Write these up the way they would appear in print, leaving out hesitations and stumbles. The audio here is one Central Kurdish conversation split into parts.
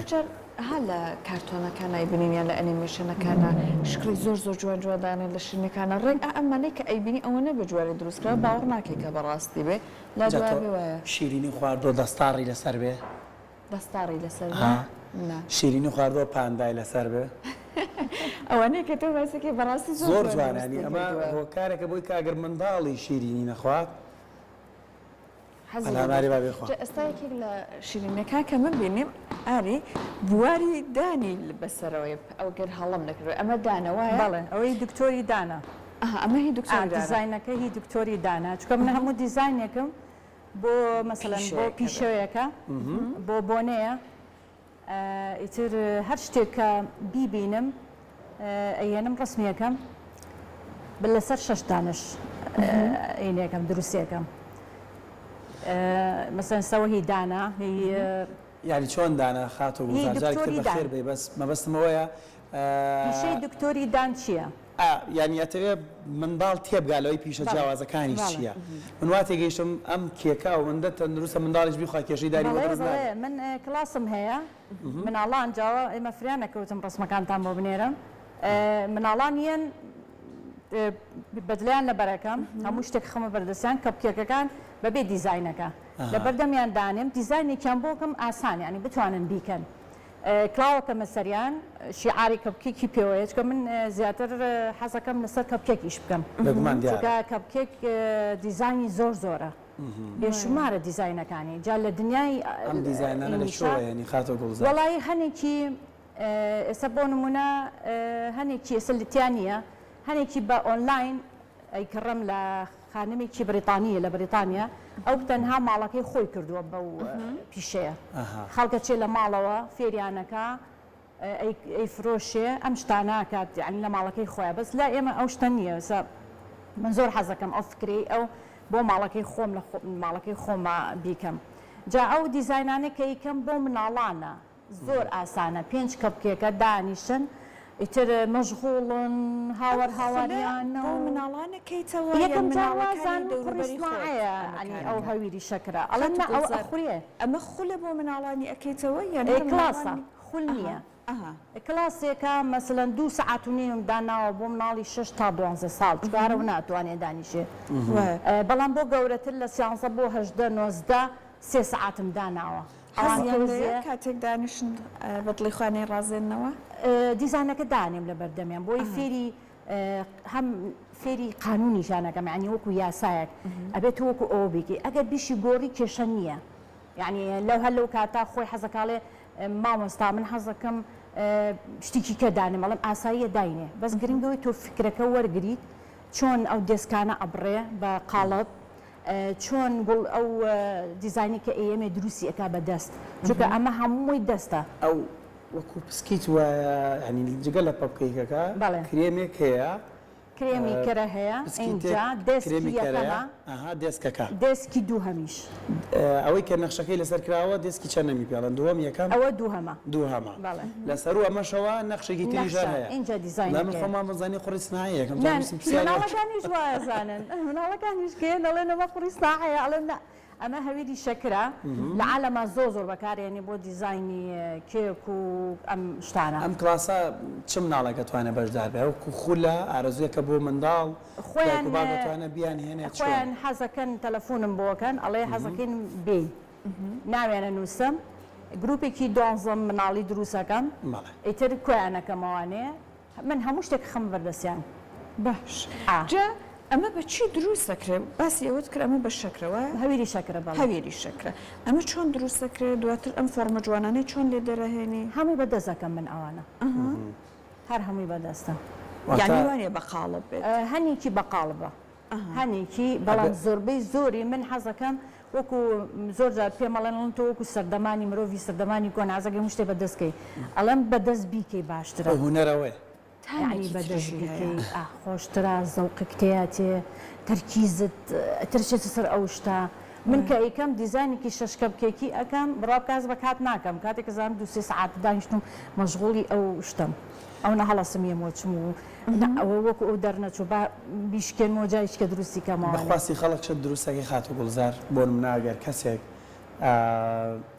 هەرجار ها لە کارتۆنەکان ئەیبینین یان لە ئەنیمێشنەکانە شکری زۆر جوان جوادانێت لە شوێنەکانە ڕێک ئەمانەی کە ئەیبینی ئەوەنە بە جواری دروستکرا باوەڕ ناکەی کە بەڕاستی بێ لە دوای وایە شیرینی خواردۆ دەستاڕی لەسەر بێ دەستاڕی لەسەر شیرینی خواردۆ پاندای لەسەر بێ ئەوانەیە کە تۆ باسێکی بەڕاستی زۆر جوانانی ئەمە هۆکارێکە بۆی کاگەر منداڵی شیرینی نەخوات ئێستاەکێک لە شیرینەکە کە من بینیم ئاری بواری دانی بەسەرەوەی ئەو گەر هەڵم نەکردو ئەمە دانەوەە بەڵێ ئەوەی دکتۆری دانا ئەمە هی دکتۆر دیزاینەکە هی دکتۆری دانا چکە من هەموو دیزاینێکم بۆ مەسەلەن بۆ پیشەوەیەکە بۆ بۆنەیە ئیتر هەر شتێک کە بیبینم ئەێنم ڕسمیەکەم لەسەر 6 دانش عینەکەم دروستیەکەم مثلا سەوە هی دانا یعنی چۆن دانا خاتۆ بزارجارێک بەخێر بێ بەس مەبەستمەوەیە پیشەی دکتۆری دان چییە؟ یعنی ئەتەوێت منداڵ تێبگالەوەی پیشە جیاوازەکانی چییە؟ من وا تێگەیشتم ئەم کێکا و مندە تەندروستە منداڵیش بیخوا کێشەی داری من کلاسم هەیە مناڵان جاوە ئێمە فریان نەکەوتم ڕسمەکانتان بۆ بنێرم مناڵان یەن بەدلیان لە بەرەکەم هەموو شتێک خەمە بەردەستیان کەپکێکەکان بەبێ دیزاینەکە لە بەردەمیان دانێم دیزاینێکیان بۆکەم ئاسان ینی بتوانن بیکەن کلااوەکە مەسەریان شیعاری کەپکێکی پێوەیە چکە من زیاتر حەزەکەم لەسەر کەپکێکیش بکەم کەپکێک دیزانی زۆرە بێشمارە دیزاینەکانی جا لە دنیای وەڵی هەنێکی ئێستا بۆ نمونە هەنێکی ئێستا لتیانە هەنێکی بە ئۆنلاین ئەیکڕم لە خانمێکی بریتانیە لە بریتانیا ئەو تەنها ماڵەکەی خۆی کردووە بەو پیشەیە خەڵکە چێ لە ماڵەوە فێریانەکە ئەیفرۆشێ ئەم شتاناکات ینی لە ماڵەکەی خۆیان بەس لا ئێمە ئەو شتە نییە من زۆر حەزەکەم ئەو فکری ئەو بۆ ماڵەکەی خۆم لە ماڵەکەی خۆمە بیکەم جا ئەو دیزاینانە کە یکەم بۆ مناڵانە زۆر ئاسانە 5 کەپکێکە دانیشن ئیتر مەشغوڵن هاوەریانەوە مناڵانەکەیتەوە یەکەم جاوازان قڕیسماعەیە ئەنی ئەو هەویری شەکرە ئەڵەن ئەو ئەخورێ ئەمە خولە بۆ مناڵانی ئەەکەیتەوە یان کلاسە خول نییە کلاسێکە مەسەلەن 2 سەعات و نیم داناوە بۆ مناڵی 6 تا 12 ساڵ چکارە و ناتوانێت دانیشێ بەڵام بۆ گەورەتر لە 11 بۆ 18 19 3 سەعاتم داناوە کاتێک دانیشن بەدڵی خوانەی ڕازێنەوە دیزانەکە دانێم لە بەردەمیان بۆی فێری هەم فێری قانونی شانەکەم ینی وەکو یاسایەک ئەبێت وەکو ئەوە بێکی ئەگەر بیشی گۆڕی کێشە نییە یعنی لەو هەر لەو کاتا خۆی حەزەکاڵێ مامۆستا من حەزەکەم شتێکی کە دانێم بەڵام ئاساییە داینێ بەس گرنگەوەی تۆ فکرەکە وەرگریت چۆن ئەو دێسکانە ئەبڕێ بە قاڵب چۆن گوڵ ئەو دیزاینی کە ئێمە دروستی ئەکا بەدەست چونکە ئەمە هەمووی دەستە ئەو وەکو پسکیت وە ینی جگە لە پەپکەیکەکە کرێمێک هەیە کرێمی کەرە هەیە اینجا دەستکیەکەمە دەستکەکە دەستکی دوو هەمیش ئەوەی کە نەخشەکەی لەسەر کراوە دەستکی چەند نەمی پێڵەن دووەم یەکەم ئەوە دووهەمە دووهەمە لەسەر و ئەمەشەوە نەخشێکی تریژار هەیە اینجا دیزاین من خۆمان بەزانی خوڕی سنایەکەم مناڵەکانیش وایەزانن مناڵەکانیش کێن دەڵێن ئەمە خوڕی سنایە ئەڵێن ئەمە هەویری شەکرە لە عالەمە زۆر بەکارێنی بۆ دیزاینی کێک و ئەم شتانە ئەم کلاسە چ مناڵەکە توانێت بەشدار بێ وەکو خولە ئارەزوویەکە بۆ منداڵ خۆیان دەتوانێت بیان هێنێت خۆیان حەزەکەن تەلەفۆنم بۆکەن ئەڵێ حەزەکەین بێ ناوێنە نووسم گروپێکی 12 مناڵی دروستەکەم ئیتر کۆیانەکەمەوانەیە من هەموو شتێک خەم بەردەستیان باش ئەمە بە چی دروست دەکرێت باسی ئەوت کرد ئەمە بە شەکرەوە هەویری شەکرە بە هەویری شەکرە ئەمە چۆن دروست دەکرێت دواتر ئەم فۆرمە جوانانەی چۆن لێ دەرەهێنی هەمووی بەدەستەکەم من ئەوانە هەر هەمووی بەدەستە یعنی وانێ بە قاڵب بێت هەنێکی بە قاڵبە هەنێکی بەڵام زۆربەی زۆری من حەزەکەم وەکو زۆر پێمەڵێن تۆ وەکو سەردەمانی مرۆڤی سەردەمانی کۆن حەزەکەی هەموو شتێ بەدەستکەی ئەڵەم بەدەست بیکەی باشترە هونەرەوەی ینی بەدەست بکەی خۆشترا زەوقت تێ تەرکیزت ترچێتە سەر ئەو شتا من کە ئەیکەم دیزاینێکی شەشکەپکێکی ئەەکەم بڕاوکاز بە کات ناکەم کاتێک زانم 2-3 سەعات دانیشتم مەشغوڵی ئەو شتم ئەو نەهەڵەسم یەمۆچم و ئەوە وەکو ئەو دەرنەچوو با بیشکێن مۆجایشکە دروستی کەمەوە بەخواستی خەڵک شت دروستەکەی خاتو گوڵزار بۆ نمونە ئەگەر کەسێک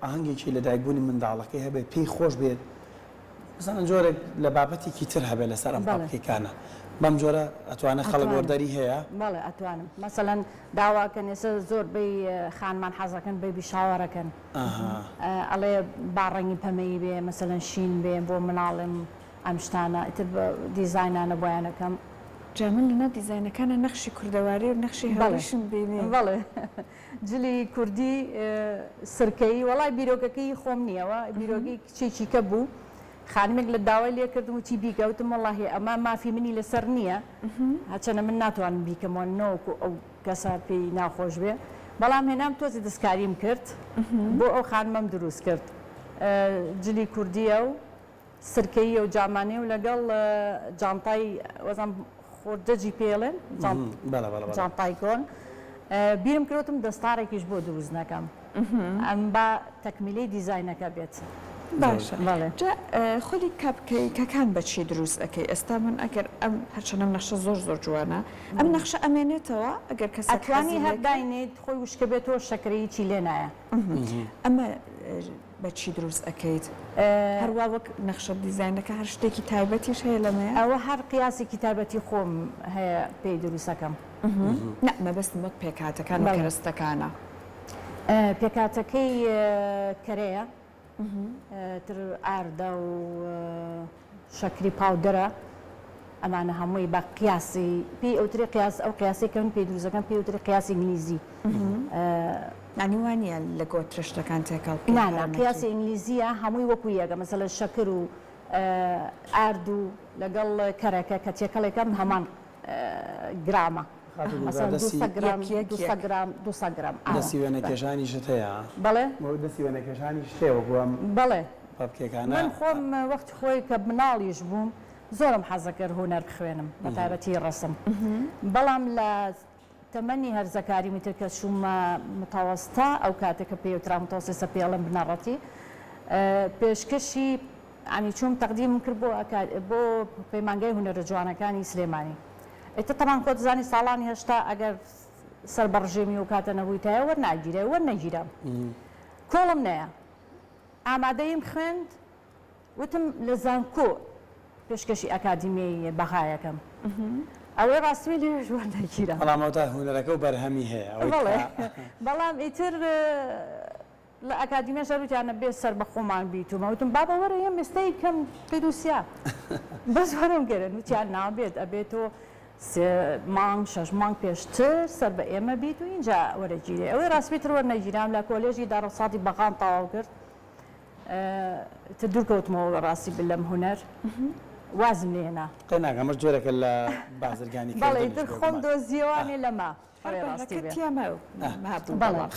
ئاهەنگێکی لە دایکبوونی منداڵەکەی هەبێت پێی خۆش بێت بزانن جۆرێک لە بابەتێکی تر هەبێت لەسەر ئەم پاپکێکانە بەم جۆرە ئەتوانە خەڵک وەردەری هەیە بەڵێ ئەتوانم مەسەلەن داواکەن ێستا زۆربەی خانمان حەزەکەن بەیبی شاوەڕەکەن ئەڵێ باڕەنگی پەمەی بێ مەسەلەن شین بێ بۆ مناڵم ئەم شتانە ئیتر دیزاینانە بۆیانەکەم جا من لەناو دیزاینەکانە نەخشی کوردەواری و نەخشی هەڵیشم بینێ بەڵێ جلی کوردی سرکەی وەڵای بیرۆکەکەی خۆم نییەوە بیرۆگی کچێکی کە بوو خانمێک لە داوای لێ کردم و چی بیکەوتم وەڵاهی ئەمە مافی منی لەسەر نییە هەچەنە من ناتوانم بیکەمەوە نەوەکو ئەو کەسە پێی ناخۆش بێ بەڵام هێنام تۆزی دەستکاریم کرد بۆ ئەو خانمەم دروست کرد جلی کوردیە و سرکەی و جامانێ و لەگەڵ جانتای وەزان خۆردەجی پێڵێن جانتای کۆن بیرم کردوتم دەستارێکیش بۆ دروست نەکەم ئەم با تەکمیلەی دیزاینەکە بێت باشە جا خۆلی کاپکەکان بەچی دروست ئەەکەی ئێستا من ئەگەر ئەم هەرچەنەم نەخشە زۆر جوانە ئەم نەخشە ئەمێنێتەوە ئەگەر کەس ئەتوانی هەرداینێت خۆی وشکە بێتەوە شەکرەی چی لێ نایە ئەمە بەچی دروست ئەەکەیت هەروە وەک نەخشە دیزاینەکە هەر شتێکی تایبەتیش هەیە لەمەیە ئەوە هەر قیاسێکی تایبەتی خۆم هەیە پێی دروستەکەم مەبەستم وەک پێکاتەکان و کەرەستەکانە پێکاتەکەی کەرەیە تر ئاردە و شەکری پاودەرە ئەمانە هەمووی بە قیاسی پێی ئەوتری قیاس ئەو قیاسێکەکەن پێی دروستەکەم پێی ئەوتری قیاسی ئینگلیزی نانیوانە لە گۆترشتەکان تێکەڵ نانە قیاسی ئینگلیزیە هەمووی وەکو یەکە مەسەلە شەکر و ئارد و لەگەڵ کەرەکە کە تێکەڵێکەکەم هەمان گرامە دەسی وێنەکێشانی شت هەیە بەڵێ دەسی وێنەکێشانی شتێوە بووم بەڵێ پاپکێکانە من خۆم وەختی خۆی کە مناڵیش بووم زۆرم حەزەکرد هوەر بخوێنم بە تایبەتی ڕەسم بەڵام لە تەمەنی هەرزەکاری میتر کە شومە متەوەستە ئەو کاتێککە پێوترا متەوەسێسە پێڵم بنەڕەتی پێشکەشی ئەنی چوم تەقدیم کرد بۆ پەیمانگای هونەرە جوانەکانی سلێمانی ئێتە تەمان خۆ دەزانی ساڵانی هێشتا ئەگەر سەر بەڕژێمی و کاتە نەبوویتایە وەرناگیرێ وەرنەگیرم کۆڵم نەیە ئامادەیم خوێند وتم لە زانکۆ پێشکەشی ئەکادیمیای بەغایەکەم ئەوەی ڕاستوی لێژ وەرنەگیرم بەڵام تا هونەرەکە و بەرهەمی هەیە بەڵام ئیتر لە ئەکادیمە ژەروتیانە بێ سەر بە خۆمان بیتومە وتم بابە وەرە یە مستەی کەم پێدوسیا بەس وەرم گەرن وتیان نابێت ئەبێتەوە مانگ 6 مانگ پێشتر سەر بە ئێمە بیت و اینجا وەرەگیرێ ئەوەی ڕاستپێتر وەرنەگیرام لە کۆلێژی دارەساڵی بەغان تەواو کرد تر دوورکەوتمەوە لە ڕاستی لەم هونەر وازم لێنا قەناگەمەش جۆرەکە لە بازرگانی بەڵێ تر خۆم دۆزیەوەی لەما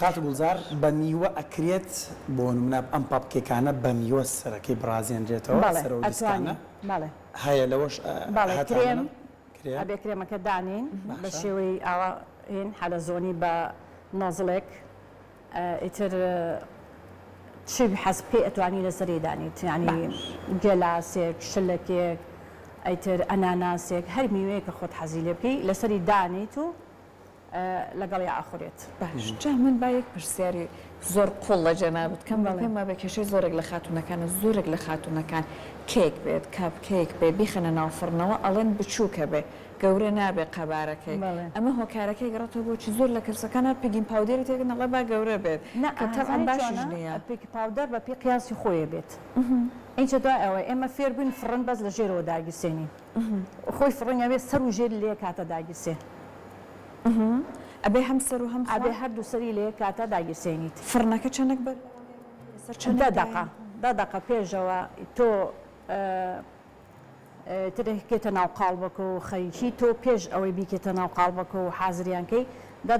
خات گوزار بە میوە ئەکرێت بۆ نمونە ئەم پاپکێکانە بە میوە سەرەکەی برازێنرێتەوە سەرۆدیستانە هەیە لەوەش کرێم ئەبێ کرێمەکە دانین بە شێوەی ئاواین حەلەزۆنی بە نۆزڵێک ئیتر چی حەزب پێ ئەتوانی لەسەری دانیت ینی گێلاسێک شلەکێک ئەیتر ئەناناسێک هەر میوەیەکە خۆت حەزی لێ بکەی لەسەری دانیت و لەگەڵی ئاخورێت باش جا من با یەک پرسیاری زۆر قوڵ لە جەنابەت کەم پێم بە کێشەی زۆرێک لە خاتونەکانە زۆرێک لە خاتونەکان کێک بێت کاپ کێک بێ بیخەنە ناوفڕنەوە ئەڵێن بچووکە بێ گەورە نابێ قەبارەکەی ئەمە هۆکارەکەی گەڕێتەوە بۆچی زۆر لە کەسەکانە پێگین پاودێری تێکن ئەڵێ با گەورە بێت تەقان باشش نییە پێکی پاودەر بە پێ قیاسی خۆیە بێت اینجا دوای ئەوە ئێمە فێر بووین فڕن بەس لە ژێرەوە داگیرسێنین خۆی فڕنیاوێ سەر و ژێر لێ کاتە داگیرسێ ئەبێ هەم سەر و هەم ئەبێ هەردوو سەری لێ کاتە داگیرسێنیت فڕنەکە چەندێک بەر دەقا پێشەوە تۆ ترێکێتە ناو قاڵبەکە و خەریکی تۆ پێش ئەوەی بیکێتە ناو قاڵبەکە و حازریانکەی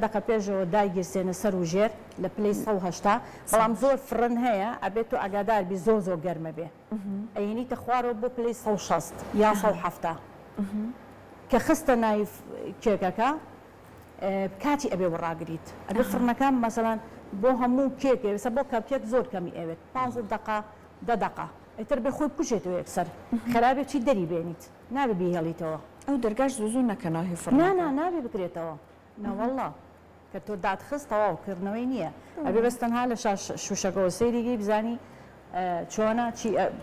دەقا پێشەوە داگیرسێنە سەر و ژێر لە پلەی 180 بەڵام زۆر فرن هەیە ئەبێت تۆ ئەگادار بی زۆر گەرمە بێ ئەینیتە خوارەوە بۆ پلەی 160 یا 170 کە خستە ناوی کێکەکە کاتی ئەبێ وەڕاگریت ئەبێ فرنەکان مەسەڵەن بۆ هەموو کێک ئێوێسە بۆ کاپکێک زۆر کەمی ئەوێت 5 دقا 10 دقا ئەتر بێ خۆی بکوژێتەوە یەکسەر خراپێک چی دەری بێنیت نابێ بیهێڵیتەوە ئەو دەرگاش زوو نەکەنەوە هی نابێ بکرێتەوە نەوەڵڵا کە تۆ دادخست تەواوکردنەوەی نییە ئەبێ بەستەنها لە شوشەکەەوە سەیریگەی بزانی چۆنە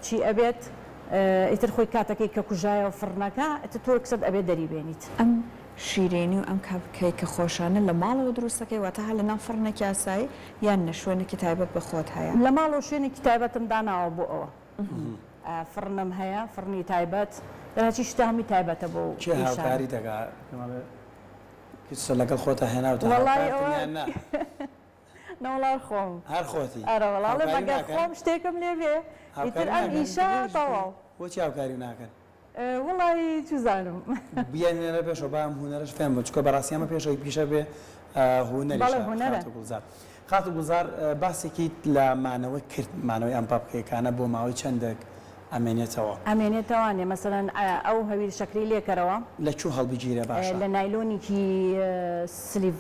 چی ئەبێت ئیتر خۆی کاتەکەی کە کوژایە و فڕنەکە تۆ کەسەت ئەبێت دەریبێنیت ئەم شیرێنی و ئەم کەیکە خۆشانە لە ماڵەوە دروستەکەی واتە هە لە ناو فڕنێکی ئاسایی یان نە شوێنێکی تایبەت بە خۆت هەیە لە ماڵەوە شوێنێکی تایبەتم داناوە بۆ ئەوە فڕنم هەیە فڕنی تایبەت دەچی شتە هەمی تایبەتە بۆ چێ هاوکاری دەگات لەگەڵ خۆتە هێناوتە نەوەڵار خۆم هەر خۆتی ئەرە وەڵاڵێ بەگەر خۆم شتێکم لێوێ ئیتر ئەم ئیشا تەواو بۆچی هاوکاری ناکەن وڵی چزانم بیانێنە پێشەوە بام هوەرش فێم بۆ چکە بەڕاستیمە پێشەوەی پیشە بێ هوەرە گوزار خات و گوزار باسێکی لە مانەوە کرد مانەوەی ئەم پاپکەیەکانە بۆ ماوەی چەندێک ئەمێنێتەوانێ مەسەرەن ئەو هەویر شەکری لێکەرەوە لە چوو هەڵبگیرە باشە لە نایلۆنێکی سلیڤ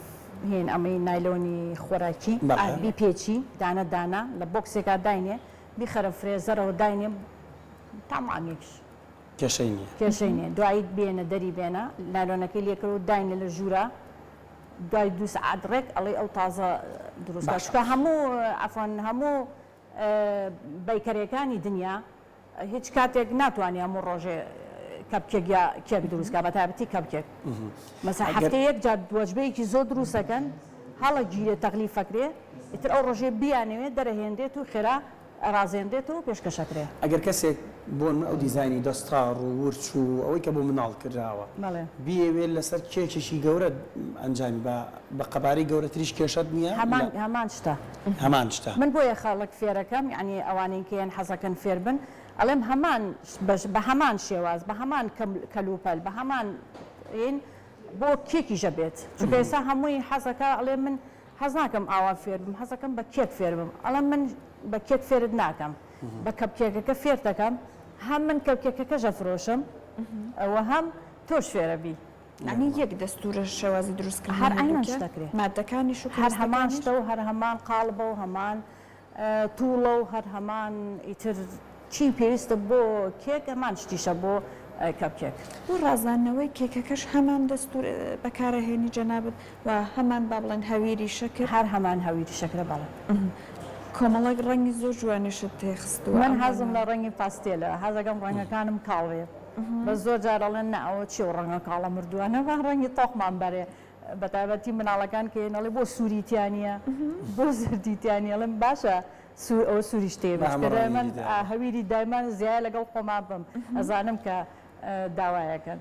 هێن ئەمەی نایلۆنی خۆراکی بی پێچی دانە دانا لە بۆکسێکا داینێ بیخەرە فرێزەرەوە داینێ تامامێکش کێشەی نییە کێشەی نیە دوایی بێنە دەری بێنە نایلۆنەکەی لێکرد و داینە لە ژوورە دوای 2 سعات ڕێک ئەڵێ ئەو تازە دروستکە هەموو ئەفۆن هەموو بیکەرەکانی دنیا هیچ کاتێک ناتوانانی هەموو ڕۆژێ کەپکێک یا کێک دروستکە بە تایبەتی کەپکێک مەسا هەفتەیەک جا دوجبەیەکی زۆر دروستەکەن هەڵە گیرێ تەقلیفەکرێ ئیتر ئەو ڕۆژێ بیانەوێت دەرەهێندێت و خێرا ڕازێندێت و پێشکەشەکرێ ئەگەر کەسێک بۆ ئەو دیزانی دەستار و ورچ و ئەوەی کە بۆ مناڵ کراوە بیەوێت لەسەر کێکێکی گەورە ئەنجامی بە قەباری گەورەتریش کێشت نییە هەمان شتە من بۆیە خاڵک فێرەکەم یعنی ئەوانەی کەیان حەزەکەن فێر بن ئەڵێم هەمان بە هەمان شێواز بە هەمان کەلوپەل بە هەمان بۆ کێکی ژەبێت چونکە ئێستا هەمووی حەزەکە ئەڵێ من حەز ناکەم ئاوا فێر بم حەزەکەم بە کێک فێر بم ئەڵێم من بە کێک فێرت ناکەم بە کەپکێکەکە فێر دەکەم هەم من کەپکێکەکە ژەفرۆشم ئەوە هەم تۆش فێرەبی ئەنی یەک دەستورە شێوازی دروستکە هەر ئەیان شتەکرێت مادەکانی هەر هەمان شتە و هەر هەمان قاڵبە و هەمان تووڵە و هەر هەمان ئیتر چی پێویستە بۆ کێک هەمان شتیشە بۆ کەپکێک بۆ ڕازانەوەی کێکەکەش هەمان دەستور بەکارەهێنی جەنابەت و هەمان با بڵێن هەویری شەکر هەر هەمان هەویری شەکرە بەڵێ کۆمەڵک ڕەنگی زۆر جوانیشت تێخستووە من حەزم لە ڕەنگی پاستێلە حەزەکەم ڕەنگەکانم کاڵێ بە زۆر جارەڵێن نەوە چی و ڕەنگە کاڵە مردووانە بە ڕەنگی تۆقمان بەرێ بەتایبەتی مناڵەکان کە نەڵێ بۆ سووریتیانە بۆ زردیتیانیڵم باشە ئەو سووریش تێبێت من هەویری دایمان زیای لەگەڵ خۆما بم ئەزانم کە داوایەکەن